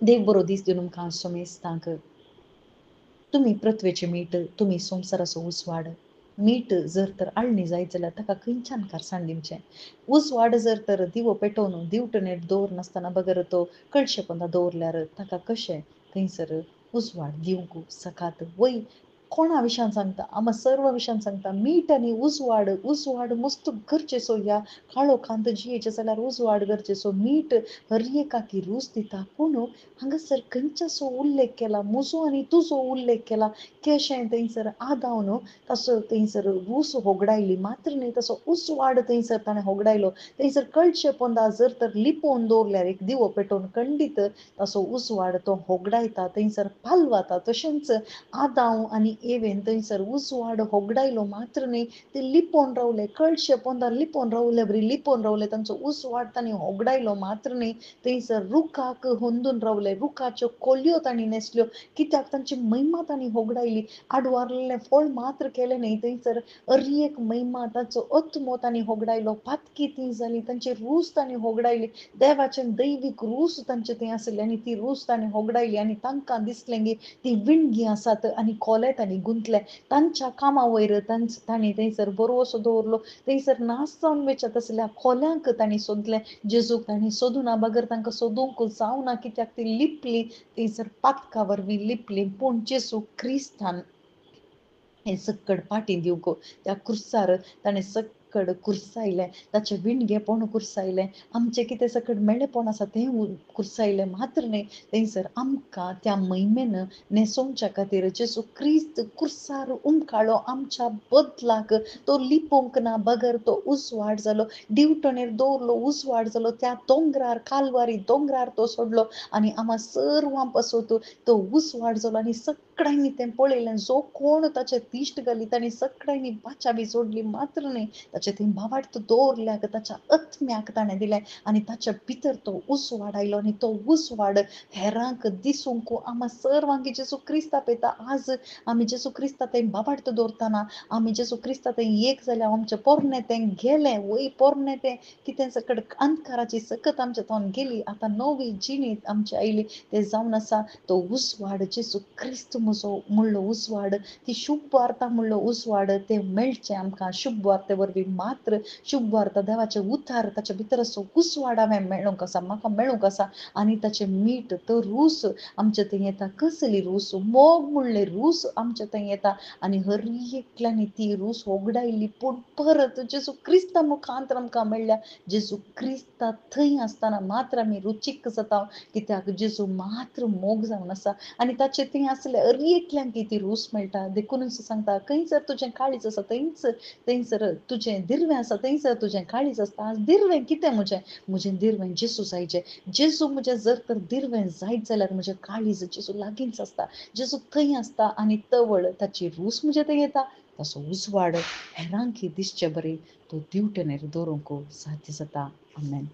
देव बरो दीस दिवन आमकां सोमेस्तांक तुम्ही पृथ्वेचे मीठ, तुम्ही संवसाराचो उसवाड. मीठ जर तर आळणी जायत जाल्यार ताका खंयच्यान कारसाण दिवचें. उसवाड जर तर दिवो पेटोवन दिवटो नेट दवरनासतना बगर तो कळशे पोंदा दवरल्यार ताका कशें थंयसर उसवाड दिवंक सकात. वय कोणा विशयान सांगता, आम्हा सर्व विशयान सांगता, मीठ आनी उसवाड, उसवाड मस्त गरजेचो ह्या काळोखांत जियेचें जाल्यार उसवाड गरजेचो. मीठ हर एकाकी रूच दिता, पूण हांगासर खंयचोसो उल्लेख केला, म्हजो आनी तुजो उल्लेख केला. केशें थंयसर आदावन तसो थंयसर रूस होगडायली, मात्र न्ही तसो उसवाड थंयसर ताणें होगडायलो. थंयसर कळशे पोंदा जर तर लिपोवन दवरल्यार एक दिवो पेटोवन खंडीत तसो उसवाड तो होगडायता, थंयसर पालवाता. तशेंच आदाम आनी एवेन थंयसर उसवाड होगडायलो, मात्र न्ही ते लिपोवन रावले. कळशे पोंदा लिपोवन रावले, बरी लिपोवन रावले. तांचो उसवाड तांणी होगडायलो, मात्र न्ही थंयसर रुखाक हुंदून रावले. रुखाच्यो कोलयो तांणी नेसल्यो, कित्याक तांची महिमा तांणी होगडायली. आडवारलेलें फळ मात्र केलें न्ही, थंयसर एक महिमा ताचो आत्मो तांणी होगडायलो. पातकी ती जाली, तांची रूच तांणी होगडायली. देवाचें दैवीक रूच तांचे थंय आसलें आनी ती रूच तांणी होगडायली. आनी तांकां दिसलें की ती विणगी आसात आनी कोले तांणी गुंतले. तांच्या कामा वयर तांणी थंयसर भरवोसो दवरलो. थंयसर नास जावन वेचत आसल्या खोल्यांक तांणी सोदलें. जेजूक तांणी सोदूना, बगर तांकां सोदूंक जावना, कित्याक ती लिपली थंयसर पातका वरवीं लिपली. पूण जेजू क्रिस्तान हें सकड पाटी दिवंक त्या क्रुसार ताणें सकड कुर्सायलें, ताचें विणगेपण कुर्सायलें. आमचें कितें सकड मेळेपण आसा तें कुर्सायलें, मात्र न्ही थंयसर आमकां त्या महिमेन न्हेसोवच्या खातीर जेजू क्रिस्त क्रुसार उमखाळ्ळो आमच्या बदलाक. तो लिपोवंक ना, बगर तो उसवाड जालो, दिवटोणेर दवरलो, उसवाड जालो. त्या दोंगरार कालवारी दोंगरार तो सोडलो आनी आम्हा सर्वां पासत तो उसवाड जालो. आनी सगळ्यांनी तें पळयलें. जो कोण ताचें तिश्ट घाली तांणी सगळ्यांनी बाचाबी सोडली, मात्र न्ही ताचें थंय भावार्थ दवरल्याक ताच्या आत्म्याक ताणें दिलें आनी ताच्या भितर तो उसवाड आयलो. आनी तो उसवाड हेरांक दिसूंक आम्हा सर्वांक जेजू क्रिस्त आपयता. आज आमी जेजू क्रिस्ता थंय भावार्थ दवरतना आमी जेजू क्रिस्ता थंय एक जाल्यार आमचें पोरणें तें गेलें. वय पोरणें तें कितें सकड अंधकाराची सकत आमच्या तोंड गेली, आतां नवी जिणीत आमची आयली. तें जावन आसा तो उसवाड जेजू क्रिस्त म्हजो म्हणलो उसवाड, ती शुभ वार्ता म्हणलो उसवाड तें मेळचें आमकां शुभ वार्ते वरवीं. मात्र शुभ वार्ता देवाचें उद्धार ताचे भितर असो उसवाड हांवें मेळूंक आसा, म्हाका मेळूंक आसा. आनी ताचें मीठ तो रूस आमचे थंय येता. कसली रूस? मोग म्हणले रूस आमचे थंय येता. आनी हर एकल्यांनी ती रूस होगडायली, पूण परत जेजू क्रिस्ता मुखांतर आमकां मेळ्ळ्या. जेजू क्रिस्ता थंय आसतना मात्र आमी रुचीक जाता, कित्याक जेजू मात्र मोग जावन आसा. आनी ताचे थंय आसल्या हर एकल्यांक ती रूस मेळटा. देखूनच सांगता, खंयसर तुजें काळीज आसा थंयसर तुजें दिर्वें आसा, थंयसर तुजें काळीज आसता. आज दिर्वें कितें म्हजें दिर्वें जेजू जायचें. जेजू म्हजें जर तर दिर्वें जायत जाल्यार म्हजें काळीज जेजू लागींच आसता. जेजू थंय आसता आनी तवळ ताची रूस म्हजे थंय येता. तसो उसवाड हेरांकय दिसचे बरें तो दिवटनेर दवरूंक साध्य जाता. आमेन.